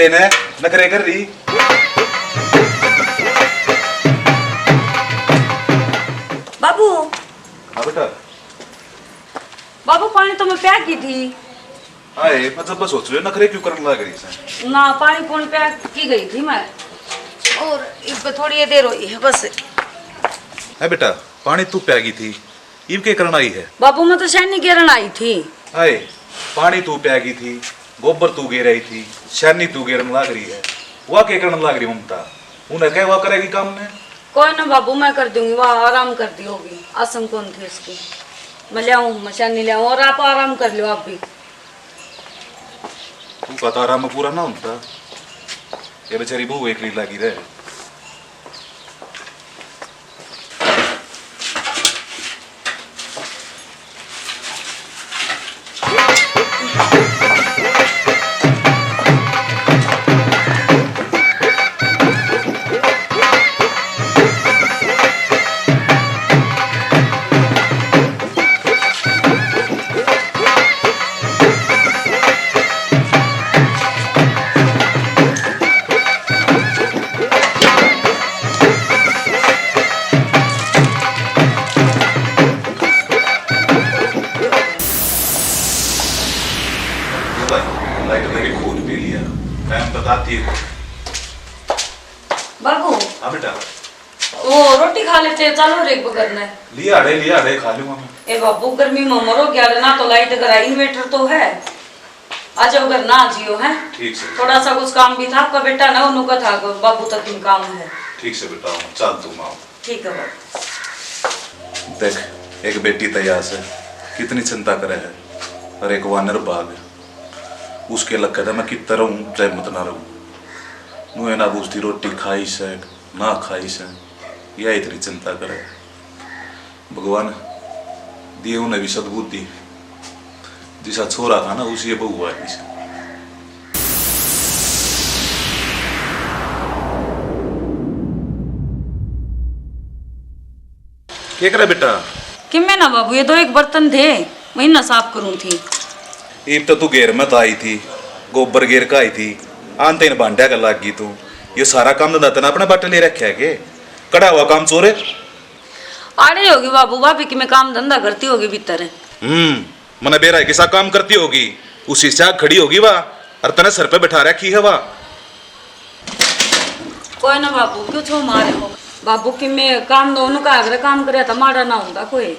ये ने नखरे कर रही। बाबू। हाँ बेटा। बाबू पानी तो मैं प्याक की थी। आए मतलब बस सोच रहे हो नखरे क्यों करने लग रही है? ना पानी पूरी प्याक की गई थी मैं, और इस पे थोड़ी देर हुई है बस। है बेटा पानी तू प्यागी थी, इब के करना ही है। बाबू मैं तो शैनी गिरन आई थी। आए पानी तू प्यागी थी, गोबर तू गिर रही थी, शैनी तू गिरन लग रही है, वह के करने लग रही ममता? उन्हें क्या वह करेगी काम में? कोई ना बाबू मैं कर दूंगी, वह आराम कर दी होगी। आसम कौन थी उसकी, मैं ले आऊँ, मैं शैनी ले आऊँ और आप आराम कर लो आप भी। तू कहता आराम में पूरा ना होता, ये बेचारी बहू एक लगी रहे। बाबू हाँ बेटा। वो रोटी खा लेते, चलो रेक करना है। लिया अड़े खा लूंगा मैं। ए बाबू गर्मी में मरो गया ना, तो लाइट करा, इन्वेटर तो है। आ जाओ घर ना जियो है। ठीक से। थोड़ा सा कुछ काम भी था, आपका बेटा ना उन्हों का था, बाबू तक इन काम है। ठीक से बेटा चल तू माओ। ठीक है बाबू। देख एक बेटी तैयार से कितनी चिंता करे है, और एक वानर बाग उसके लग कहता मैं कितना रहूं चाहे मत ना रहूं, मुझे ना पूछती रोटी खाई से ना खाई से, यह इतनी चिंता करे। भगवान दिए उन्हें भी सद्बुद्धि, जिसा छोरा था ना उसी बहू आई से। क्या करे बेटा? कि मैं ना बाबू, ये दो एक बर्तन थे, वही ना साफ करूं थी। इब तो तू घेर में तो आई थी, गोबर घेर का आई थी, आनते इन भांड्या का लाग गई तू। ये सारा काम धंधा तना अपने बाटे ले रखा है के? कड़ा हुआ काम चोरे आड़े होगी बाबू, भाभी की मैं काम धंधा करती होगी भीतर। मने बेरा के साथ काम करती होगी, उसी से आग खड़ी होगी वाह, और तने सर पे बैठा रखी है वाह। कोई ना बाबू, क्यों छो मारे हो बाबू की मैं काम दोनों का आग्रह काम करे था, मारा ना होता कोई।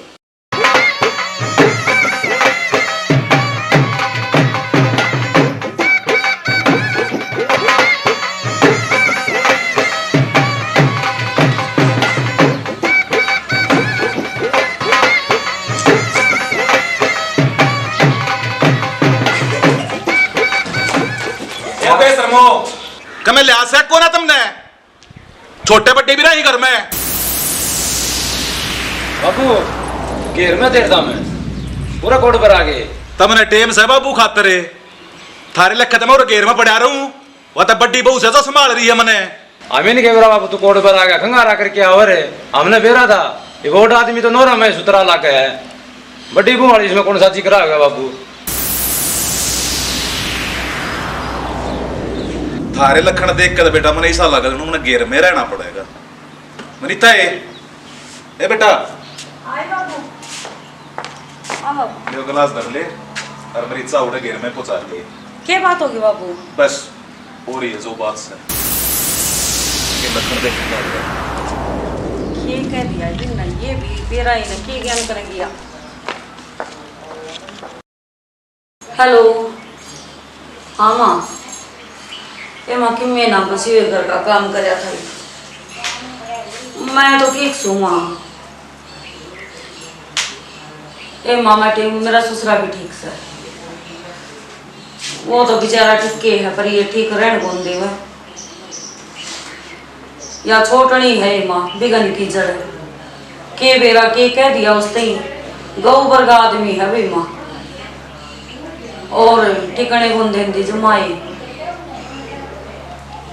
कमे लिहाज से कौन है तुमने? छोटे बड्डे भी रही घर में। बाबू घेर में देरदा मैं पूरा कोट पर आ गए। तमने टेम से बाबू खातर थारे लखत में और घेर में पड़ा रहूं, वह तो बड्डी बहू से तो संभाल रही है मने। हमें नहीं कह बाबू तू कोट पर आ गया, खंगारा करके आवर है। हमने बेरा था ये वोट आदमी तो नोरा में सुतरा ला के है, बड्डी बहू वाली इसमें कौन सा जिक्र आ गया बाबू? थारे लखन देख कर बेटा मैंने ऐसा लगा उन्होंने घेर में रहना पड़ेगा। मनीता ए बेटा आए बाबू। ये गिलास धर ले और मरीचा उठे घेर में पहुंचा लिए। क्या बात होगी बाबू? बस हो रही है जो बात से ये लखन देख ये कह दिया ये ना, ये भी बेरा ही ना के ज्ञान करेंगी आप। हेलो हाँ माँ, ये माँ कि मैं ना बस ये घर का काम कर था, मैं तो ठीक सू माँ। ए मामा ठीक, मेरा ससुरा भी ठीक से, वो तो बेचारा ठीक के है, पर ये ठीक रहने कौन देवा, या छोटनी है माँ बिगन की जड़ के बेरा के कह दिया उसने ही, गौ वर्ग आदमी है भाई माँ, और टिकने कौन देंदी जमाई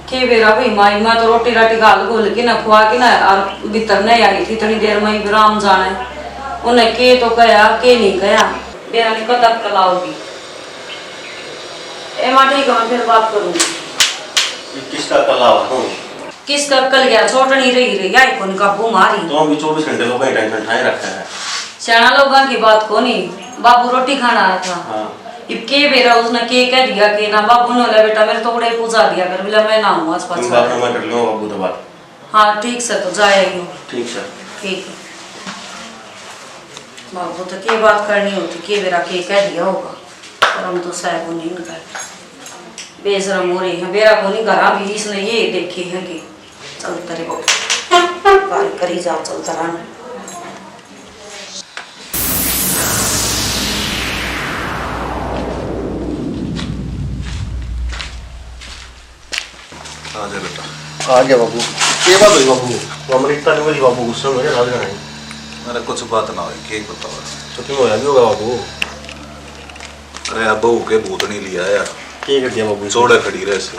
के बेरा भाई माई। मैं तो रोटी राटी गाल घोल के ना खुआ के ना और भीतर नहीं आई थी, इतनी देर में ही विराम जाना है। उन्हें के तो कया के नहीं कया, बेरा ने कदम कलाओगी। ए माँ ठीक है, मैं फिर बात करूंगी। किसका कला हो किस कर कल गया छोट नहीं रही आई कौन काबू मारी तो अभी 24 घंटे लोगों का टेंशन ठाए रखा है। सियाना लोगों की बात को नहीं बाबू रोटी खाना आया था। हाँ इब के बेरा उसने के कह दिया कि ना बाबू ने बोला बेटा मेरे तो बड़े पूजा दिया कर बोला मैं ना हूँ आसपास तुम बात मैं कर लो बाबू तो बात। हाँ ठीक से तो जाएगी ठीक सर। ठीक है बाबू तो के बात करनी होती के बेरा के कह दिया होगा पर हम तो साहब नहीं कर बेशरम हो रही है बेरा को नहीं करा भी इसने ये देखे है कि चल तेरे को बात करी जा चलता रहना आ जा बेटा। आ गया बाबू। ये बात हुई बाबू वो अमृता ने मेरी बाबू गुस्सा में राज गए अरे कुछ बात ना हुई के बताओ। तो क्यों होया भी होगा बाबू। अरे अब बहू के भूतनी लिया यार क्या कर दिया बाबू चौड़े खड़ी रहे से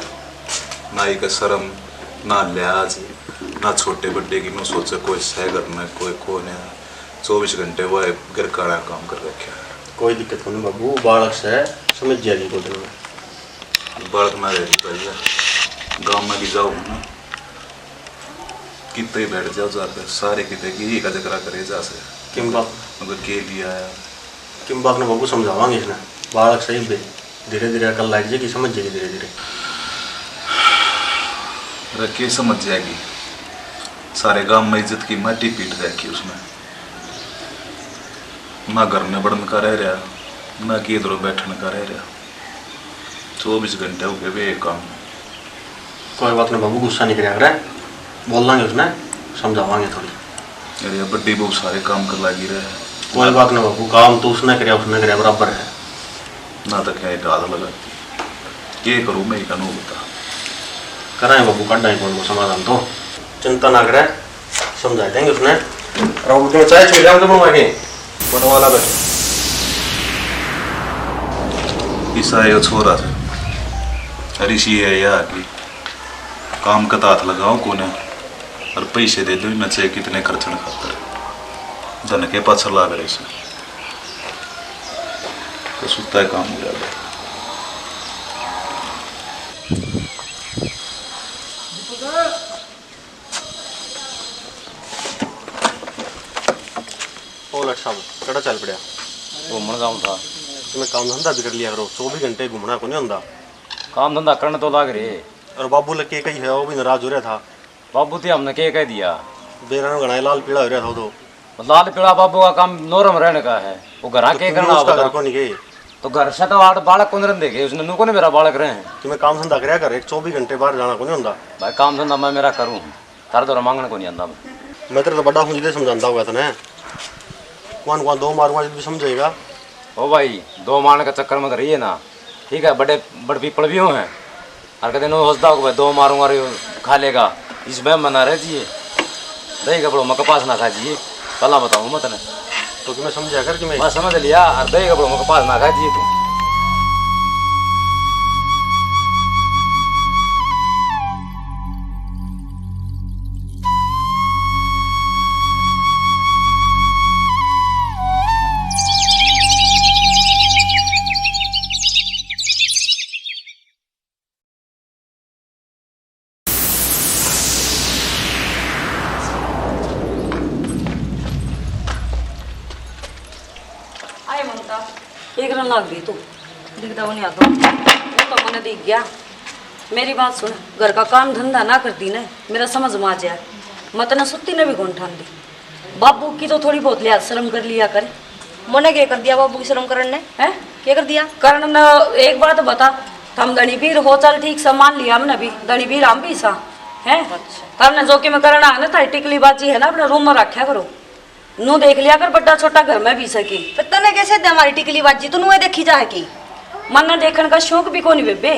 ना ही का शर्म ना लिहाज ना छोटे बड्डे की मैं सोचे कोई सह करना कोई कौन है 24 घंटे वो घर का काम कर रखे है। कोई दिक्कत नहीं बाबू बालक से समझ जाएगी को दिन में बालक ना रह भैया गाँव में भी जाओ ना कितने ही बैठ जाओ जाकर सारे कितने की ही का जगरा करे जा से किम बाप मगर के लिया है किम बाप ने बाबू समझावांगे इसने बालक सही बे धीरे धीरे अकल लाग जाएगी समझ जाएगी धीरे धीरे। अरे के समझ जाएगी सारे गांव में इज्जत की माटी पीट रखी उसने ना घर में बढ़न का रह रहा ना कि इधर बैठने का रह रहा 24 घंटे हो गए वे काम। कोई बात नहीं बाबू गुस्सा नहीं करेगा बोल लांगे उसने समझावांगे थोड़ी। अरे बड्डी बहुत सारे काम कर लागी रहे कोई बात नहीं बाबू काम तो उसने करे बराबर है ना तो क्या एक आधा लगा ये करूँ मैं एक अनु बता कराए बाबू काटा है कौन को समाधान तो चिंता ना करे समझा देंगे उसने। और तो चाय छुई जाओ तो बनवाएंगे बनवाला बैठो ईसा ये छोरा था ऋषि है या कि काम का हाथ लगाओ कोने और पैसे दे दो मैं चाहे कितने खर्चने खातर धन के पास ला करे इसे तो सुता है काम हो जाएगा। ओ लट साहब कड़ा चल पड़ा घूमने जाऊँ था तुम्हें काम धंधा भी कर लिया करो 24 घंटे घूमना को नहीं होता। काम धंधा करने तो लाग रहे और बाबू लगे कही है वो भी नाराज हो रहा था बाबू थे हमने के कह दिया बेरा में गणाए लाल पीला हो रहा था तो लाल पीला बाबू का काम नोरम रहने का है वो घर के करना उसका घर होगा को नहीं गए तो घर से तो आठ बालक कौन रन देखे उसने नुको ने मेरा बालक रहे हैं तुम्हें काम धंधा कराया कर 24 घंटे बाहर जाना को नहीं होता। भाई काम धंधा मैं मेरा करूँ तार तो मांगने को नहीं आता मैं तेरे तो बड़ा हूँ जिले समझाता होगा तने कौन कौन दो मारूंगा भी समझेगा। ओ भाई दो मारने का चक्कर मत रहिए ना ठीक है बड़े बड़ पीपल भी हैं हर कहते सोचता हो भाई दो मारूंगा खा लेगा इसमें मना रह जिए दही कपड़ों में कपास ना खा जिए कला बताऊँ मत ने तो तुम्हें समझा कर कि मैं समझ लिया और दही कपड़ों में कपास ना खा जिए तुम आए ममता एक रन लग गई तू दिखता वो नहीं आता वो तो मैंने दिख गया। मेरी बात सुन घर का काम धंधा ना करती ना मेरा समझ में आ जाए मत ना सुत्ती ने भी कौन ठान दी बाबू की तो थोड़ी बहुत लिहाज शर्म कर लिया करे। मोने क्या कर दिया बाबू की शर्म करने ने हैं क्या कर दिया। कारण न एक बात बता हम दणी पीर हो चल ठीक सामान लिया हमने भी दणी पीर हम भी सा हैं हमने जो कि मैं करना है ना था टिकली बाजी है ना अपने रूम में रखा करो नू देख लिया कर बड़ा छोटा घर में भी सकी फिर तने कैसे दे हमारी टिकली बाजी तू नुए देखी जाए की मन देखने का शौक भी कोनी बेबे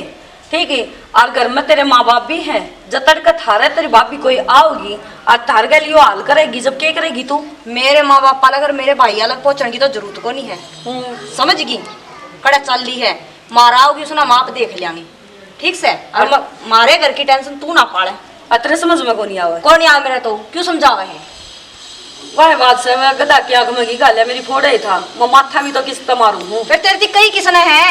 ठीक है और घर में तेरे माँ बाप भी हैं जब तक थारे तेरी बाप भी कोई आओगी और थार के लिए हाल करेगी जब क्या करेगी तू। मेरे माँ बाप अलग और मेरे भाई अलग पहुंचने की तो जरूरत को नहीं है समझ गई कड़ा चल ली है मारा होगी उसने माप देख लियांगी ठीक से और मारे घर की टेंशन तू ना पाले अतरे समझ में को नहीं आवे कौन नहीं आ मेरा तो क्यों समझावे है वह बात से मैं गदा की आग में की गाल है मेरी फोड़े ही था मैं माथा भी तो किस मारू हूँ फिर तेरे कई किसने है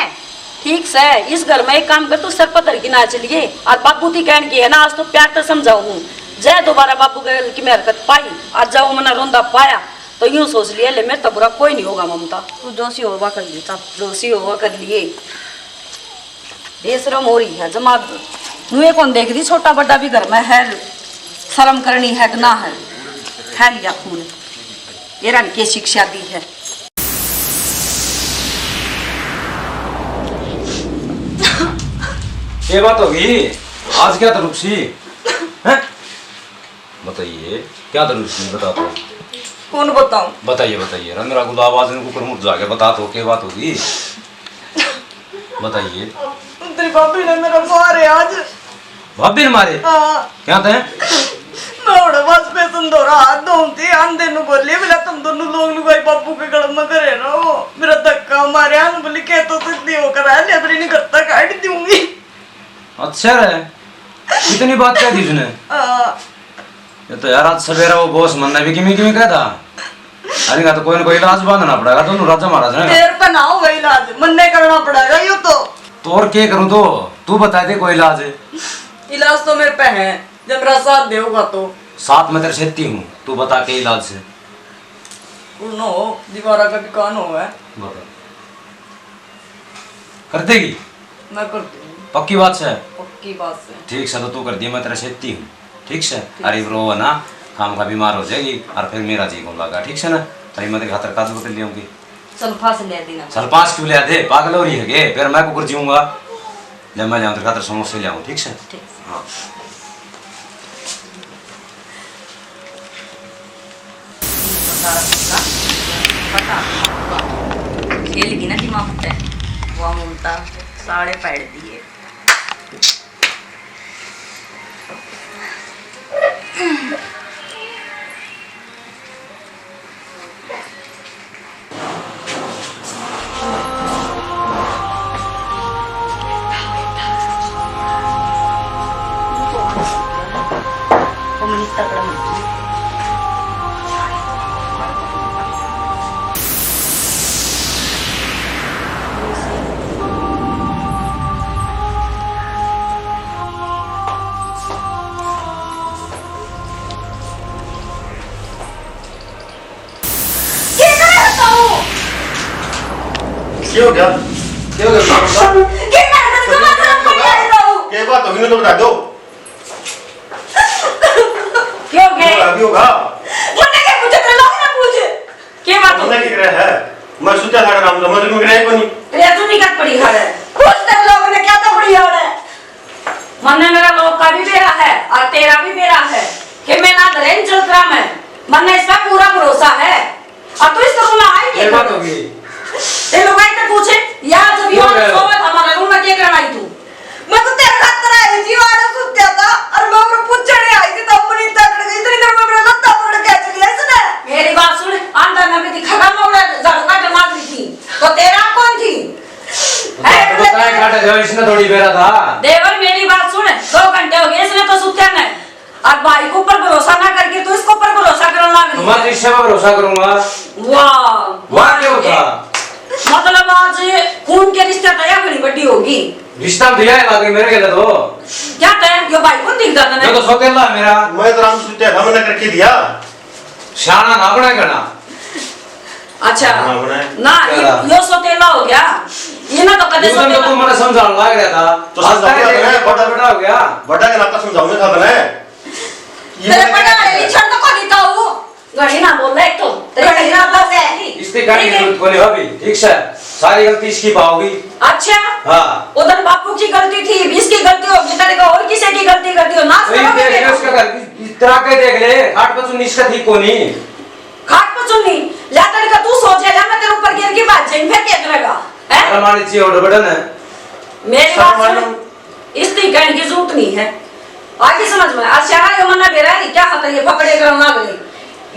ठीक से इस घर में एक काम कर, तू सर पत्थर की ना चलिए और बाबू थी कहन की है ना, आज तो प्यार तो समझाऊं जय दोबारा बाबू की मैं हरकत पाई आज जाओ मना रोंदा पाया तो यूं सोच लिया ले मेरे तो बुरा कोई नहीं होगा ममता, तू जोशी होगा कर लिए तब जोशी होगा कर लिए बेशरम हो रही है जमा मुझे कौन देख दी, छोटा बड़ा भी घर में है, शर्म करनी है कि ना है लिया खून ये रन की शिक्षा दी है। ये बात होगी आज क्या था रुपसी हैं? बताइए क्या था रुपसी, बता तो कौन बताऊं? बताइए बताइए रंगरा गुलाब आज इनको ऊपर मुड़ जाके बता तो क्या बात होगी, बताइए। तेरी भाभी ने मेरा मारे आज। भाभी ने मारे? हाँ। क्या थे? मैं उड़े बस पे संदोरा हाथ धोती आंधे नु बोली बोला तुम दोनों लोग लुगाई बापू के गल में करे ना वो मेरा धक्का मारे आन बोली के तो इतनी होकर आ ले अपनी नहीं करता काट दूंगी। अच्छा है कितनी बात कह दी तूने? ये तो यार आज सवेरा वो बॉस मन्ना भी किमी किमी कहता अरे का तो कोई ना कोई इलाज बांधना पड़ेगा दोनों राजा महाराज ने तेरे पे ना होगा इलाज मन्ने करना पड़ेगा यूं तो और क्या करूं तो तू बता दे कोई इलाज है? इलाज तो मेरे पे है जब मेरा साथ देगा तो साथ में तेरे सेती हूँ, तू बता के इलाज से नो दीवारा का भी कान होगा बता कर देगी? मैं करती हूँ पक्की बात से? पक्की बात से। ठीक से तो तू कर दिया मैं तेरा सेती हूँ ठीक से। अरे रो ना खाम खा बीमार हो जाएगी और फिर मेरा जी को लगा ठीक से ना, तभी मैं तेरे खातर काजू बदल लियाऊंगी। सल्फा से ले देना सल्पास क्यों ले दे पागल हो रही है गे, फिर मैं कुकर जीऊंगा जब मैं जाऊँ तेरे खातर समोसे ले आऊँ ठीक से। हाँ खेल की ना दिमाग पे वो मुमता साड़े पैड़ दिए। क्या हो गया? क्या हो गया? क्या बात होगी ना तो बता दो। क्यों गए? अभी होगा। मुन्ने के पूछे तो लोग ना पूछे। क्या बात हमने क्या करे है? मैं सुता था नाम तो मैं करे को नहीं। तेरे तू नहीं कर पड़ी है। पूछते लोग ने क्या तो पड़ी है? मन्ने मेरा लोग का भी मेरा है और तेरा भी मेरा है कि मैं ना धरेन चल रहा मैं मन्ने इस पर पूरा भरोसा है और तू इसको सुना आई क्या बात होगी? ते लोग आए तो पूछे यार जब ये सोवत हमारा रूम में क्या करना आई तू? मैं तो तेरे खातर आई थी वाला सुत्या था और मैं उन्हें पूछने आई थी तब मुझे तक गई इतनी देर में मेरा लत्ता पकड़ के चली आई इसने। मेरी बात सुन अंदर में भी दिखा कर मोड़ा झाड़ू काट मार दी थी तो तेरा कौन थी? बताए काटे जो इसने थोड़ी बेरा था। देवर मेरी बात सुन 2 घंटे हो गए इसने तो सुत्या नहीं और भाई को ऊपर भरोसा ना करके तू इसको ऊपर भरोसा करने लग गई। मैं रिश्ते पर भरोसा करूंगा। वाह क्या होता? मतलब आज खून के रिश्ते तय बड़ी बड़ी होगी। रिश्ता दिया है लागे मेरे के लिए तो क्या तय यो भाई कौन दिख जाता जो तो सोतेला है मेरा। मैं तो राम सुता था मैंने करके दिया। शाना ना बना करना। अच्छा हाँ, बनाए। ना यो सोतेला हो गया ये ना तो कदे तो सोतेला तू मैंने समझाने लग रहा था तो आज तक समझाऊंगा ये मैं, बड़ा बड़ा हो गया। बड़ा के नाता समझाऊंगा था मैंने। तेरे पता है इच्छा तो कोनी था वो गाड़ी ना बोल रहा एक तो तेरे गाड़ी ना बस है इसकी गाड़ी की जरूरत कोनी होगी ठीक से सारी गलती इसकी पाओगी। अच्छा हाँ उधर बापू की गलती थी इसकी गलती होगी तेरे को और किसी की गलती करती हो ना वही देख ले उसका घर इतना के देख ले खाट पर तू निष्का ठीक कोनी खाट पर सुननी लातड़ का तू सोच जा मैं तेरे ऊपर गिर के बात जाएंगे फिर क्या करेगा हैं हमारी चाहिए ऑर्डर बटन है। मेरी बात सुन इसकी कहने की जरूरत नहीं है आगे समझ में अच्छा ये मन्ना बेरा है क्या खाता ये पकड़े करना लग गई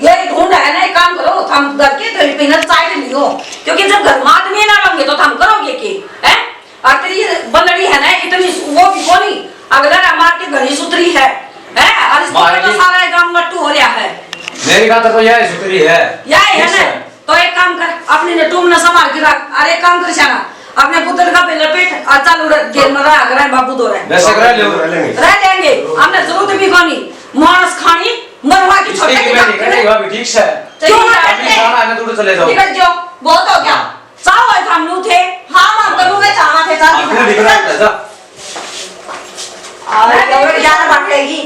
ये ढूंढ है ना एक काम करो हम घर के तो पिनर साइड लियो क्योंकि जब घर में आदमी ना रहेंगे तो हम करोगे की हैं और तेरी बंदड़ी है ना इतनी वो भी कोनी अगर हमार के घनी सुतरी है और इस तो सारा गांव लट्टू हो रहा है। मेरी बात तो यह सुतरी है यही है ना तो एक काम कर अपने ने तुम न संभाल के रख अरे एक काम कर शाना अपने पुत्र का पहले पेट और चल उड़ गेल में रहा करे बाबू दो रहे वैसे करा ले रह लेंगे हमने जरूरत भी खानी मांस खानी मरवा की छोटे की नहीं करेगा भाभी ठीक से क्यों अपनी खाना है दूर चले जाओ निकल जाओ बहुत हो गया चाव है हम थे हां हम करूंगे चावा थे आप निकल रहा जा अरे यार बांटेगी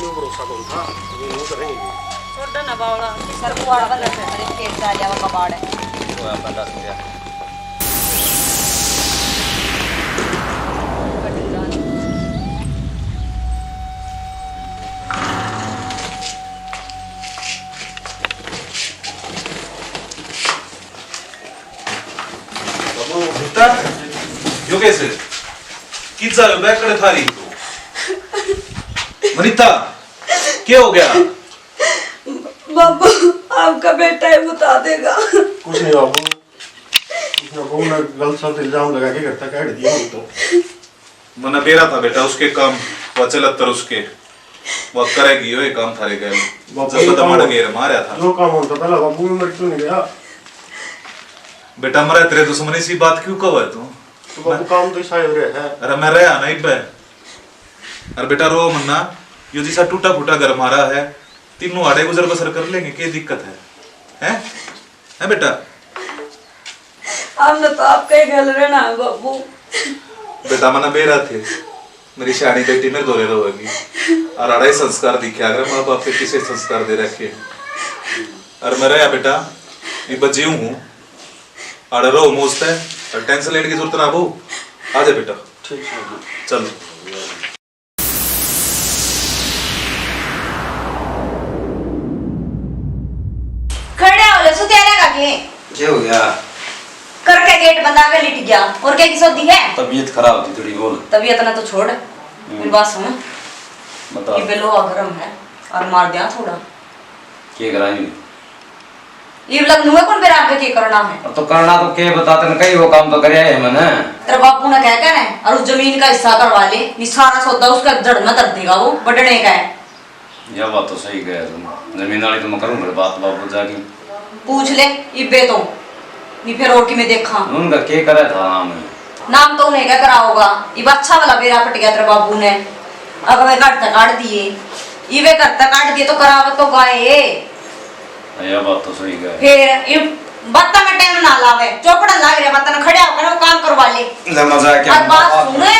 भरोसा कौन था ये करेंगे छोड़ दे ना बावला सर को वाला वाला से केस आ जावा कबाड़ है वो आप बता दिया बाबू भीता यो कैसे कित जायो बैग करे थारी वनिता क्या हो गया बाबू आपका बेटा है बता देगा कुछ नहीं बाबू बाबू ने गलत शब्द इल्जाम लगा के करता काट दिया तो मना बेरा था बेटा उसके काम वचलत्तर उसके वो करेगी ये काम थारे गए जब तो मर गए मारा था जो काम होता था बाबू में मर क्यों नहीं गया बेटा मरा तेरे दुश्मनी सी बात क्यों कहो है तू तो बाबू काम तो शायद रहा है अरे मैं रहा नहीं बे अरे बेटा रो मन्ना यो जैसा टूटा फूटा घर मारा है तीनों आड़े गुजर बसर कर लेंगे क्या दिक्कत है हैं बेटा हमने तो आपका ही घर रहना है बाबू बेटा मना बेरा थे मेरी शानी बेटी में दोरे रहेगी और अड़ाई संस्कार दिखे अगर माँ बाप के किसे संस्कार दे रखे और मैं रहा बेटा ये बच्ची हूँ अड़ रो मोस्त है और टेंशन लेने की जरूरत ना हो आ जा बेटा ठीक है चलो खड़े हो ले सुतेरे का के क्या हो गया करके गेट बंद आके लिट गया और क्या की सोदी है तबीयत खराब थी थोड़ी बोल तबीयत ना तो छोड़ मेरी बात सुन बता ये बेलो गरम है और मार दिया थोड़ा क्या कराएंगे ये लग नुए कौन बेरा आगे की करना है अब तो करना तो क्या बताते न कई वो काम तो करे है मैंने तेरे बापू ने क्या कहना है और उस जमीन का हिस्सा करवा ले ये सारा सौदा उसका जड़ में कर देगा वो बढ़ने का है यह बात तो सही कह तुम जमीन वाली तो मैं करूंगा बात बाबू जाके पूछ ले इब्बे तो नहीं फिर और की मैं देखा उनका क्या करा था नाम है नाम तो उन्हें क्या करा होगा ये अच्छा वाला बेरा पट गया तेरे बाबू ने अब वे काटता काट दिए ये वे करता काट दिए तो करावत तो गाए यह बात तो सही कह फिर ये बत्ता में टाइम ना लावे चौपड़ा लाग रहा बत्ता ने खड़े होकर वो काम करवा ले ले मजाक क्या अब बात सुने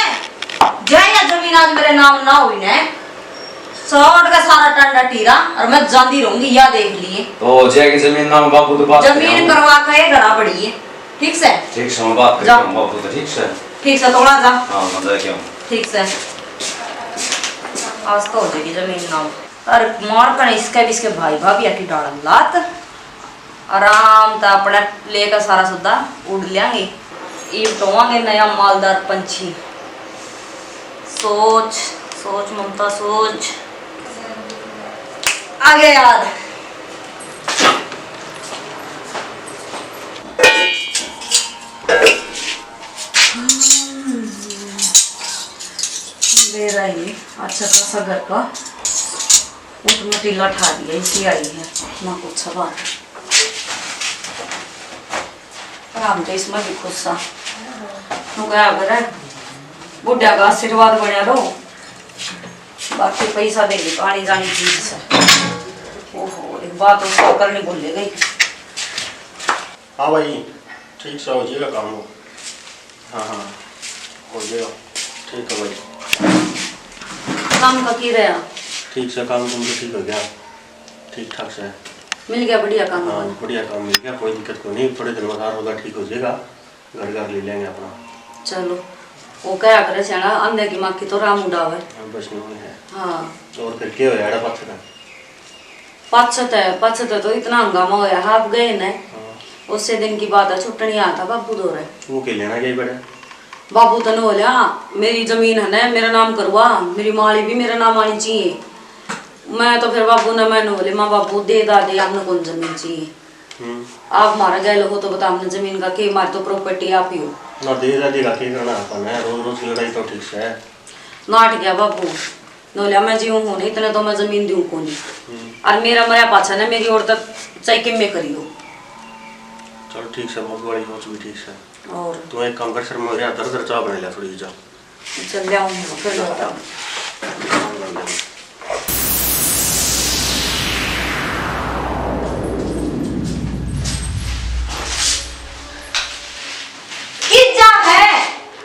जाए या जमीन आज मेरे नाम ना हुई ने सौड़ का सारा टंडा टीरा और मैं जाती रहूंगी या देख लिए तो जय की जमीन नाम बाबू तो बात जमीन करवा के घरा पड़ी है ठीक से ठीक से मैं बात करता हूं बाबू तो ठीक से ठीक से थोड़ा जा हां मजाक क्या ठीक से आज तो हो जाएगी जमीन नाम और मार कर इसके भाई भाभी आके डाल लात आराम से अपने लेकर सारा सुद्धा उड़ लेंगे ये उठावांगे नया मालदार पंछी सोच सोच ममता सोच आगे याद मेरा ही अच्छा खासा घर का उसमें टीला ठा दिया इसी आई है ना कुछ बात हम तो इसमें भी खुश सा गया अगर बुढ़ा का आशीर्वाद बना रहो बाकी पैसा देगी पानी जानी चीज से ओहो एक बात उसको करनी भूल गई हाँ भाई ठीक से हो जाएगा काम हो हाँ हाँ हो जाएगा ठीक है भाई काम का की रहा ठीक से काम तुम तो ठीक हो गया ठीक ठाक से मिल गया बढ़िया काम हाँ बढ़िया काम मिल गया कोई दिक्कत को नहीं थोड़े दिन में कार होगा ठीक हो जाएगा घर घर ले लेंगे अपना चलो वो क्या करे सियाना अंधे की माँ की तो राम उड़ावे बस नहीं है हाँ और फिर क्या होया एड़ा पत्थर पाछत है तो इतना हंगामा होया हाथ गए न हाँ उससे दिन की बात है छुट्टनी आता बाबू दो रहे वो के लेना गई बड़े बाबू तो बोलिया मेरी जमीन है ना मेरा नाम करवा मेरी माली भी मेरा नाम आनी चाहिए मैं तो फिर बाबू ने मैंने बोले माँ बाबू दे दादे आपने कौन जमीन चाहिए आप मारा गए हो तो बता हमने जमीन का के मार तो प्रॉपर्टी आप ही हो ना दे देगा की करना अपन है, रोज रोज की लड़ाई तो ठीक से है। नाट गया बाबू नोलिया मैं जीव हूँ नहीं इतने तो मैं जमीन दूँ को नहीं और मेरा मरा पाछा ना मेरी और तक चाहे कि मैं करी हो। चल ठीक से, बहुत बड़ी सोच भी ठीक से। और तू एक काम कर, सर मैं दर दर चाह बना लिया थोड़ी जा। चल जाऊँ फिर बताओ।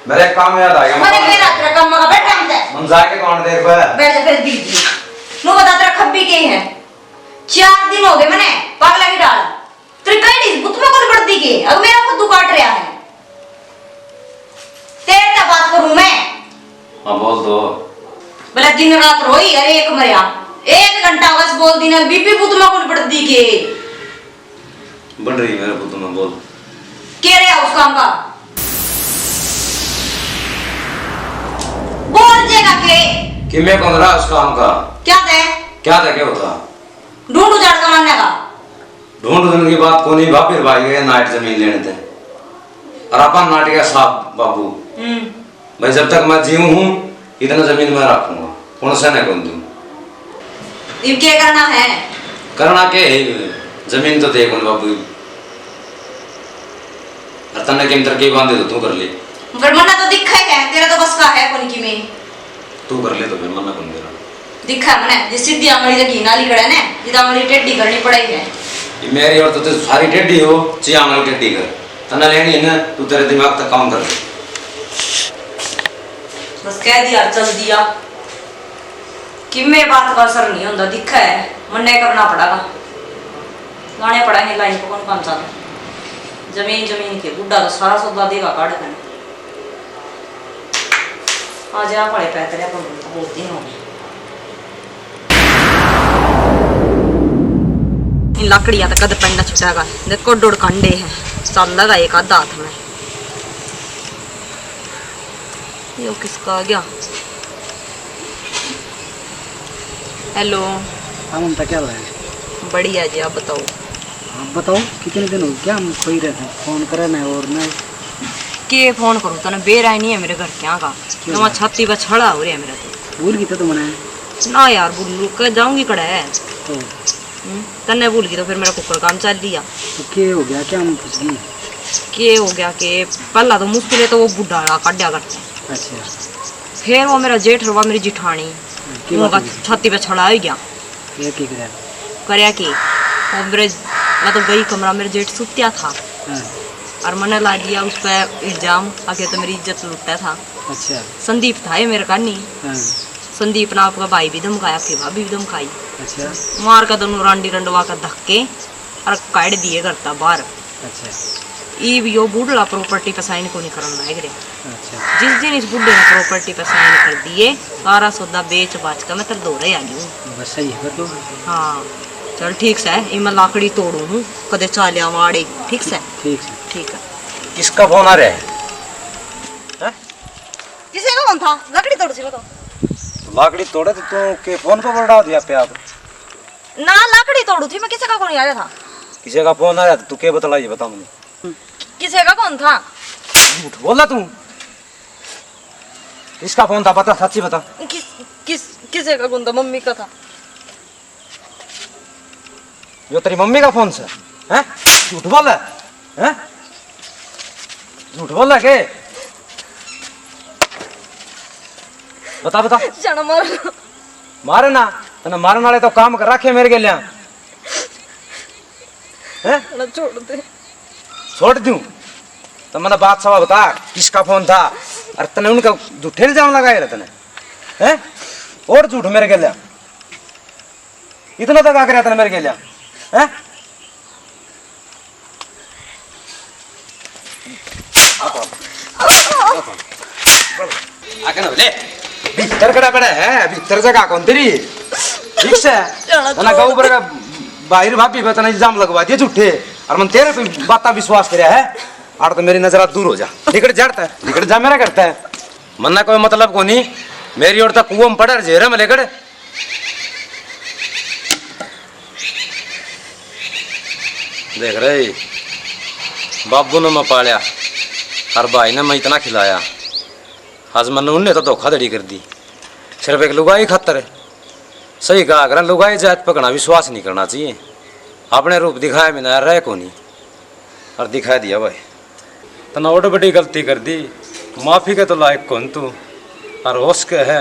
मेरे काम याद आ गया मैंने फिर रात काम मगा बैठ काम है हम जाके कौन देर पर बैठ जा फिर बीजी नो बता तेरा खब्बी के है 4 दिन हो गए मैंने पागला की डाल तेरी कहीं बुत में कौन पड़ती के अब मेरा खुद काट रहा है तेरे से बात करूं मैं। हां बोल दो बोला दिन रात रोई अरे एक मरिया 1 घंटा बस बोल दिन बीबी बुत में कौन पड़ती के बढ़ रही मेरे बुत में बोल के रे उस काम का बोल जेगा के कि मैं कौन रहा उस काम का क्या दे क्या होता ढूंढ उजाड़ का मानने का ढूंढ ढूंढ की बात को नहीं भाभी भाई गए नाइट जमीन लेने थे और अपन नाट गया साहब बाबू भाई जब तक मैं जीव हूँ इतना जमीन मैं रखूंगा कौन सा नहीं कौन दूं ये क्या करना है करना के जमीन तो देखो बाबू तन्ने के अंदर के बांधे तो तू कर ले फिर मना तो दिखा है तेरा तो बस का है कौन की में तू कर ले तो फिर मना कौन दे रहा दिखा मने जिस सीधी आंगली जकी नाली कड़े ने जिदा आंगली टेढ़ी करनी पड़ेगी है ये मेरी और तो सारी टेढ़ी हो ची आंगली टेढ़ी कर तना लेनी है ना तू तेरे दिमाग तक काम कर ले बस कह दिया चल दिया कि मैं बात का असर नहीं होता दिखा है मन्ने करना पड़ेगा गाने पड़ेंगे लाइन को कौन पंचा जमीन जमीन के बुढ़ा तो सारा सौदा देगा काट कर आज आ पड़े पैसे रे अपन बहुत दिन हो गए इन लकड़ियां तक कद पेंडा छुटागा देखो डोड़ कंडे हैं चल लगा एक आधा हाथ में यो किसका आ गया हेलो हाँ ममता क्या है? बढ़िया जी आप बताओ आप बताओ कितने दिन हो गए क्या हम खोई रहे थे फोन करे ना और ना के फोन करूँ तने बेर आई नहीं है मेरे घर क्या का मैं छाती पे छड़ा हो रही है मेरा तो भूल गई तो मैंने ना यार भूल के जाऊंगी कड़ा है तो तने भूल गई तो फिर मेरा कुकर काम चल लिया तो क्या हो गया क्या हम पूछ गई के हो गया के पहला तो मुश्किल है तो वो बुढ़ा काटा करते अच्छा फिर वो मेरा जेठ रवा मेरी जिठानी की उनका बात छाती पे छड़ा हो गया ये की करे करया कि वो मेरे मैं तो गई कमरा मेरे जेठ सुत्या था हाँ और मैंने ला दिया उस पर इल्जाम आगे तो मेरी इज्जत लुटा था अच्छा संदीप था ये मेरे कानी हाँ संदीप ने आपका भाई भी धमकाया आपकी भाभी भी धमकाई अच्छा मार का दोनों रांडी रंडवा का धक्के और काट दिए करता बाहर अच्छा ई भी यो बुढ़ला प्रॉपर्टी पे साइन को नहीं करना है अच्छा जिस दिन इस बुढ़े ने प्रॉपर्टी पे साइन कर दिए सारा सौदा बेच बाच कर मैं तेरे दौरे आ गई बस सही है कर दो हाँ चल ठीक से ये मैं लाकड़ी तोड़ू हूँ कदे चालिया वाड़े ठीक से ठीक है ठीक है किसका फोन आ रहा है किसे का कौन था लकड़ी तोड़ सी बताओ लाकड़ी तोड़े तो तू के फोन पर बढ़ा दिया पे आप ना लकड़ी तोड़ू थी मैं किसे का कौन आया था किसी का फोन आ रहा था तू क्या बतला ये बता मुझे किसे का कौन था झूठ बोला तू किसका फोन था बता सच्ची बता किसे का कौन था मम्मी का था जो तेरी मम्मी का फोन से हैं झूठ बोल रहा है हैं झूठ बोल रहा है के बता बता जाना मारो मारे ना तने मारने वाले तो काम कर रखे मेरे के लिए हैं ना छोड़ दे छोड़ दूं तो मैंने बात सवा बता किसका फोन था और तने उनका झूठे इल्जाम लगाए रहे तने हैं और झूठ मेरे के लिए इतना तक आकर तने मेरे के लिए हैं आके ना ले भीतर कड़ा पड़ा है भीतर जगह कौन तेरी ठीक से तना गाँव पर का बाहर भाभी पे तना इल्जाम लगवा दिए झूठे और मन तेरे पे बात विश्वास करे है और तो मेरी नजर दूर हो जा निकट जाता है निकट जा मेरा करता है मन्ना कोई मतलब को नहीं मेरी ओर तक कुआं में पड़ा जेरा में लेकर देख रहे बाबू ने मैं पालिया और भाई ने मैं इतना खिलाया, आज मन उनने तो धोखाधड़ी कर दी सिर्फ एक लुगाई खातर। सही कहा अगर लुगाई जात पकड़ा विश्वास नहीं करना चाहिए। अपने रूप दिखाया मैंने रह को नहीं और दिखा दिया भाई। तना और बड़ी गलती कर दी, माफ़ी के तो लायक कौन तू। और होश के है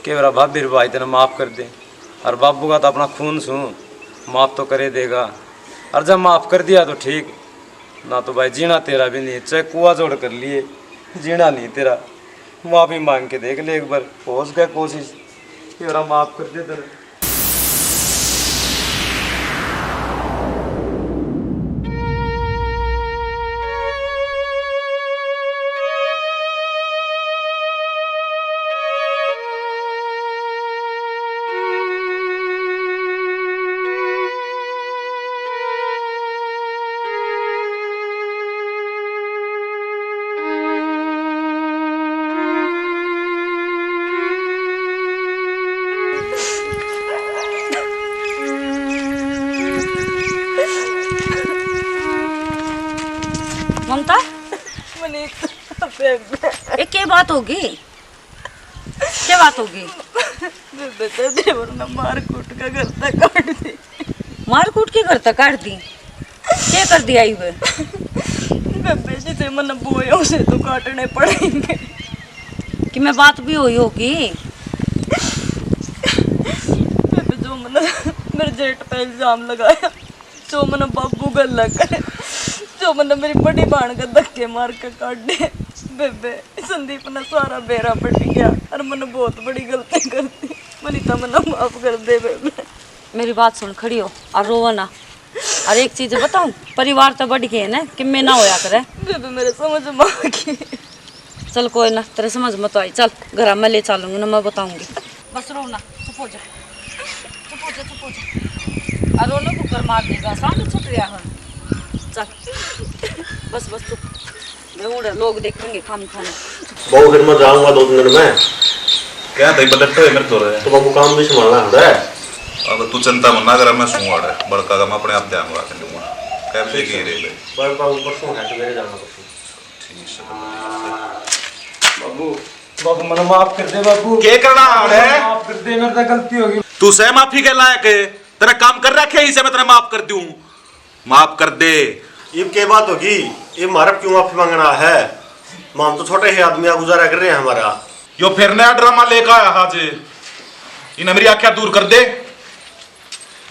कि मेरा भाभी भाई तेने माफ़ कर दे। और बाबू का तो अपना खून सू माफ़ तो करे देगा। और जब माफ़ कर दिया तो ठीक, ना तो भाई जीना तेरा भी नहीं, चाहे कुआ जोड़ कर लिए जीना नहीं तेरा। माफ़ी मांग के देख ले एक बार, होश के कोशिश कि मेरा माफ़ कर दे तेरे। ममता ये क्या बात होगी, क्या बात होगी? बेटा देवर ने मार कूट का घर तक काट दी। मार कूट के घर तक काट दी? क्या कर दिया ये? बेबे जी से मन बोया उसे तो काटने पड़ेंगे। कि मैं बात भी हुई होगी? बेबे जो मन मेरे जेठ पे इल्जाम लगाया, जो मन बाबू गल्ला करे, जो मन मेरी बड़ी बहन का धक्के मार के काट दे। बेबे संदीप ने सारा बेरा पट गया और मन बहुत बड़ी गलती कर दी। मनीता मना माफ कर दे बेबे। मेरी बात सुन, खड़ी हो और रोवा ना। और एक चीज बताऊं, परिवार तो बढ़ के है ना, कि मैं ना होया करे। बेबे मेरे समझ में आ गई। चल कोई ना, तेरे समझ मत आई, चल घर में ले चलूंगी ना, मैं बताऊंगी। बस रो ना, चुप हो जा, चुप हो जा, चुप हो जा। और रोने को कर मार देगा, सामने छुट गया है। चल बस बस चुप, ढूंढ लोग देखेंगे खाम खाने। बाबू फिर मैं जाऊंगा 2 दिन में। क्या दही बदट्टो है मेरे तो रहे। तो बाबू काम भी संभालना है। अब तू चिंता मत कर, मैं सूंगा है बड़का का मैं अपने आप ध्यान रख लूंगा। कैसे की रे ले बस बाबू परसों है तो मेरे जाना परसों। ठीक है बाबू बाबू मना माफ कर दे बाबू। क्या करना है? माफ कर दे, मेरे से गलती होगी। तू सह माफी के लायक है, तेरा काम कर रखे इसे मैं तेरा माफ कर दूं। माफ कर दे। ये क्या बात होगी? ये मारा क्यों माफी मांगना है? हम तो छोटे ही आदमी गुजारा कर रहे हैं हमारा। यो फिर नया ड्रामा लेकर आया आज, इन मेरी आख्या दूर कर दे।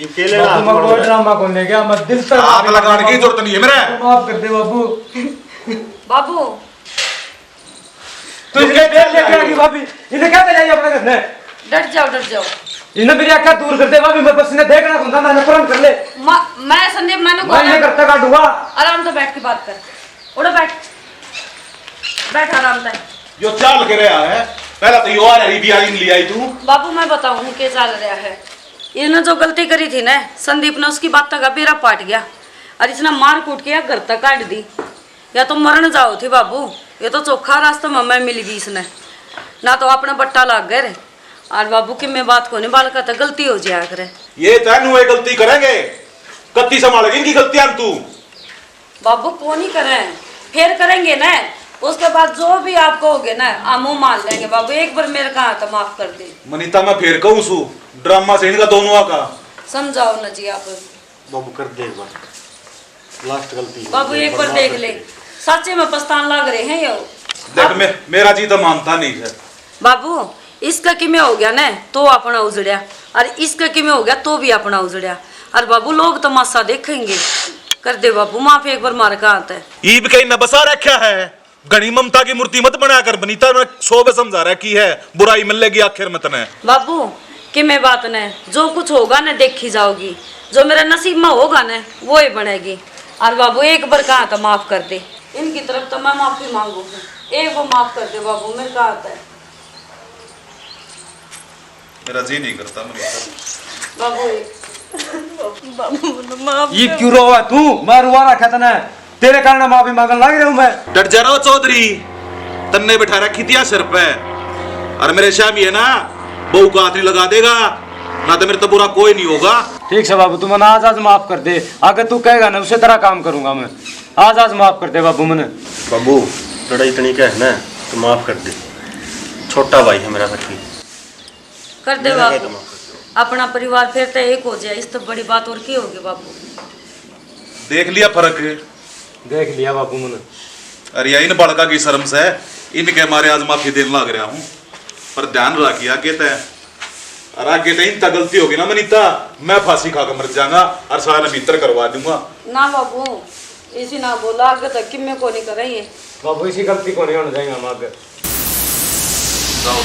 ये के लेना बाबू मैं कोई ड्रामा को ले गया, मैं दिल से आग लगाने की जरूरत नहीं है मेरे। माफ कर दे बाबू। बाबू तू इसके देख लेके आगी भाभी, इन्हें क्या ले जाइए अपने घर में। डट जाओ, डट जाओ। इन्हें मेरी आंखें दूर कर दे भाभी, मैं बस इन्हें देखना खुदा मैंने प्रण कर ले। मैं संदीप, मैंने मैं नहीं करता काटूंगा। आराम से बैठ के बात कर। उठो बैठ, बैठ आराम से। यो चाल के रहा है, पहला तो यो आ रही भी आई ले आई तू। बाबू मैं बताऊं क्या चल रहा है। इसने जो गलती करी थी ना, संदीप ने उसकी बात का बेरा पाट गया और इतना मार कूट के घर तक काट दी। या तो मरण जाओ थी बाबू, ये तो चोखा रास्ता मम्मा मिल गई इसने ना, तो अपना बट्टा लाग गए। और बाबू की मैं बात को नहीं बाल का तो गलती हो जाया करे। ये तेन ये गलती करेंगे, कत्ती संभालेगी इनकी गलतियां तू। बाबू को नहीं करे, फिर करेंगे ना, उसके बाद जो भी आप कहोगे ना आप मुंह मान लेंगे। बाबू एक बार मेरे कहा तो माफ कर दे। मनीता मैं फिर कहूँ सू, ड्रामा से इनका दोनों का समझाओ ना जी आप। बाबू कर दे एक बार, लास्ट गलती। बाबू एक बार देख ले, सच्चे में पछतान लग रहे हैं यो। देख मेरा जी तो मानता नहीं है। बाबू इसका किमें हो गया ना तो अपना उजड़िया, और इसका किमें हो गया तो भी अपना उजड़िया। और बाबू लोग तमाशा देखेंगे। कर दे बाबू माफ, एक बार मार का आता है। ईब कहीं न बसा रखा है, गणी ममता की मूर्ति मत बनाकर। बनीता ने 100 बार समझा रखी है, बुराई मिलेगी आखिर में तने। बाबू कि मैं बात न, जो कुछ होगा ना देखी जाओगी, जो मेरा नसीब में होगा ना वो ही बनेगी। और बाबू एक बार कहा था माफ कर दे, इनकी तरफ तो मैं माफी मांगूंगी। एक बार माफ कर दे बाबू, मेरे कहा आता है। मेरा जी नहीं करता बाबू बाबू माफ ये क्यों रोवा तू? मैं रुआ रखा था ना, तेरे कारण माफी मांगने लग रहा हूं मैं। डर जा रहा चौधरी, तन्ने बिठा रखी थी सिर पे, और मेरे शाम ये ना बहू का हाथ नहीं लगा देगा। ना तो मेरे तो बुरा कोई नहीं होगा। ठीक है बाबू, तू मने आज माफ कर दे। आगे तू कहेगा ना उसी तरह काम करूंगा मैं। आज माफ कर दे बाबू मने। बाबू लड़ाई इतनी क्या है ना, तो माफ कर दे। छोटा भाई है मेरा सखी। कर दे बाबू, अपना परिवार फिर तो एक हो जाए, इस तो बड़ी बात और की होगी बाबू। देख लिया फर्क? देख लिया बाबू मने। अरे या इन बड़का की शर्म से इनके मारे आज माफी देने लग रहा हूँ, पर ध्यान रखिए आगे तय, और आगे तय इनता गलती होगी ना मनीता, मैं फांसी खाकर मर जाऊंगा और सारा भीतर करवा दूंगा। ना बाबू इसी ना बोला, आगे तक कि मैं को नहीं करेंगे बाबू, इसी गलती को नहीं होने देंगे हम आगे। जाओ।